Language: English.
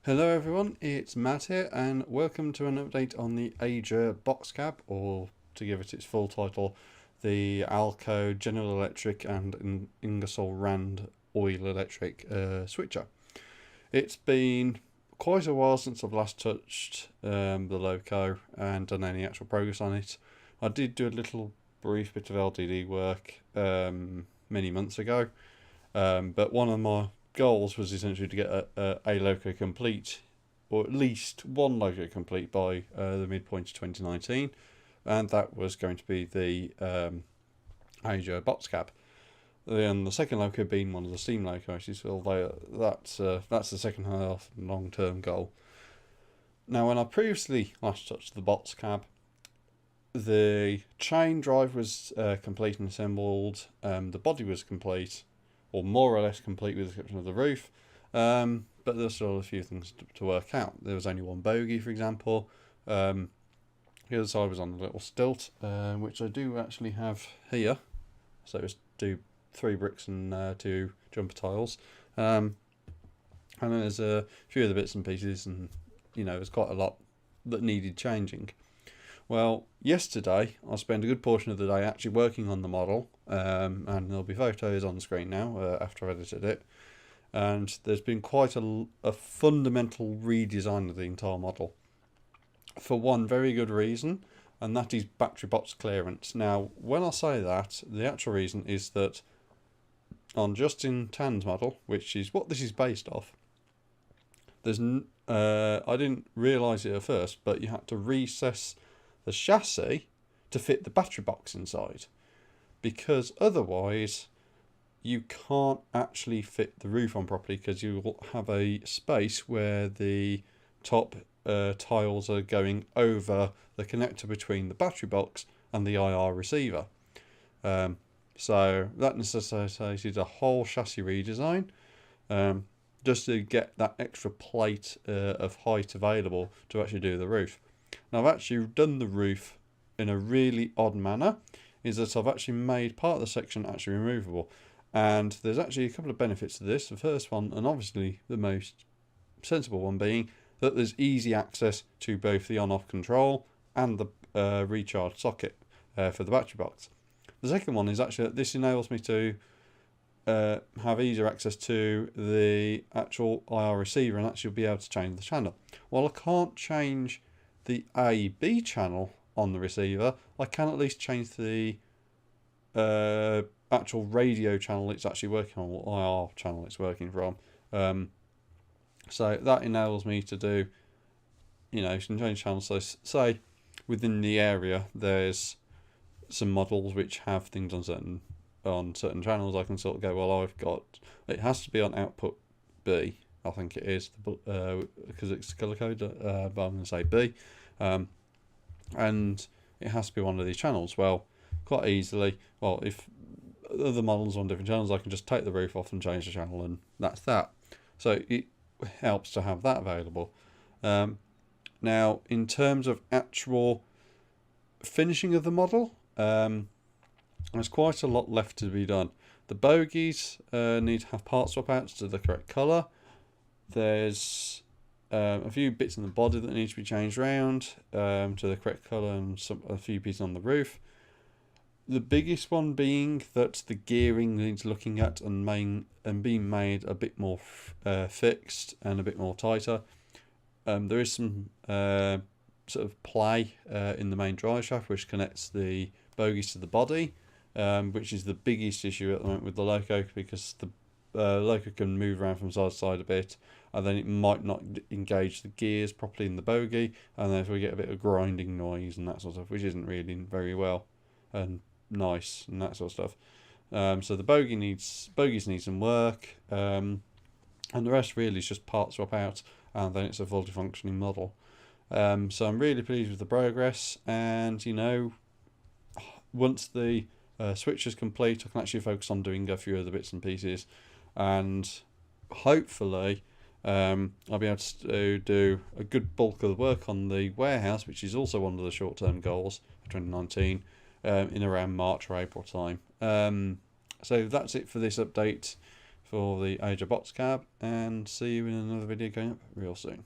Hello everyone, it's Matt here and welcome to an update on the AGEIR boxcab, or to give it its full title, the Alco General Electric and Ingersoll Rand Oil Electric switcher. It's been quite a while since I've last touched the loco and done any actual progress on it. I did do a little brief bit of LDD work many months ago, but one of my goals was essentially to get a loco complete, or at least one loco complete by the midpoint of 2019, and that was going to be the AGEIR boxcab. And the second loco being one of the steam locomotives, although that's the second half long-term goal. Now, when I previously last touched the boxcab, the chain drive was complete and assembled. The body was complete, or more or less complete with the exception of the roof, but there's still a few things to work out. There was only one bogie, for example. The other side was on a little stilt, which I do actually have here. So it's 3 bricks and 2 jumper tiles. And then there's a few other bits and pieces, and there's quite a lot that needed changing. Well, yesterday I spent a good portion of the day actually working on the model, and there'll be photos on the screen now after I've edited it. And there's been quite a fundamental redesign of the entire model, for one very good reason, and that is battery box clearance. Now, when I say that, the actual reason is that on Justin Tan's model, which is what this is based off, there's I didn't realise it at first, but you had to recess the chassis to fit the battery box inside, because otherwise you can't actually fit the roof on properly, because you will have a space where the top tiles are going over the connector between the battery box and the IR receiver. So that necessitated a whole chassis redesign, just to get that extra plate of height available to actually do the roof. Now, I've actually done the roof in a really odd manner, is that I've actually made part of the section actually removable. And there's actually a couple of benefits to this. The first one, and obviously the most sensible one, being that there's easy access to both the on-off control and the recharge socket for the battery box. The second one is actually that this enables me to have easier access to the actual IR receiver and actually be able to change the channel. While I can't change the A/B channel on the receiver, I can at least change the actual radio channel it's actually working on, or IR channel it's working from. So that enables me to do, some change channels. So say within the area there's some models which have things on certain channels, I can sort of go, well, it has to be on output B, I think it is, because it's colour code, but I'm going to say B, and it has to be one of these channels. Well, quite easily, if other models on different channels, I can just take the roof off and change the channel, and that's that. So it helps to have that available. Now, in terms of actual finishing of the model, there's quite a lot left to be done. The bogies need to have part swap outs to the correct colour. There's a few bits in the body that need to be changed around to the correct colour, and a few pieces on the roof. The biggest one being that the gearing needs looking at and being made a bit more fixed and a bit more tighter. There is some sort of play in the main drive shaft which connects the bogies to the body, which is the biggest issue at the moment with the loco, because the loco can move around from side to side a bit, and then it might not engage the gears properly in the bogie, and therefore we get a bit of grinding noise and that sort of stuff, which isn't really very well and nice and that sort of stuff. So the bogies need some work, and the rest really is just part swap out, and then it's a fully functioning model. So I'm really pleased with the progress, and once the switch is complete, I can actually focus on doing a few other bits and pieces, and hopefully I'll be able to do a good bulk of the work on the warehouse, which is also one of the short-term goals for 2019, in around March or April time. So that's it for this update. for the AGEIR box cab, and see you in another video going up real soon.